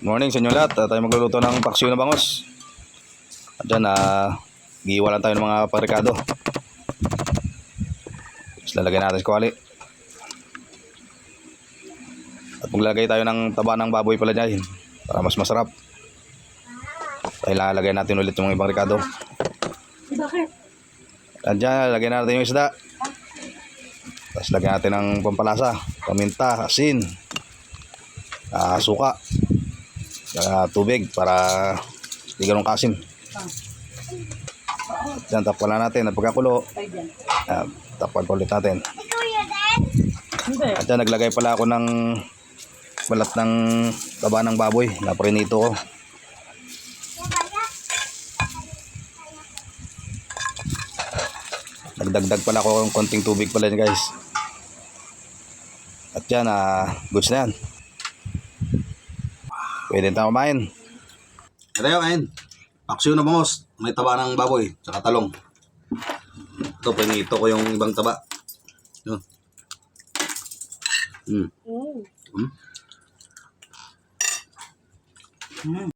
Morning sa inyo lahat. Tayo magluluto ng paksiw na bangos. At dyan, giiwalan tayo ng mga parikado. Tapos lalagay natin sa kuwali. At maglalagay tayo ng taba ng baboy pala dyan para mas masarap. Tayo lalagay natin ulit yung ibang rikado. Bakit? At dyan, lagay natin yung isda. Tapos lagyan natin ng pampalasa, paminta, asin, suka, tubig para hindi ganun kasim. Diyan, tapuan na natin. At pagkakulo, tapuan pa ulit natin. At dyan, naglagay pala ako ng balat ng taba ng baboy na prinito ko. Nagdagdag pala ako ng konting tubig pala yun, guys. At dyan, goods na yan. Pwede tayo kumain. Ito yung kain. Paksiw na bangos. May taba ng baboy. Tsaka talong. Ito, pinito ko yung ibang taba. Yun.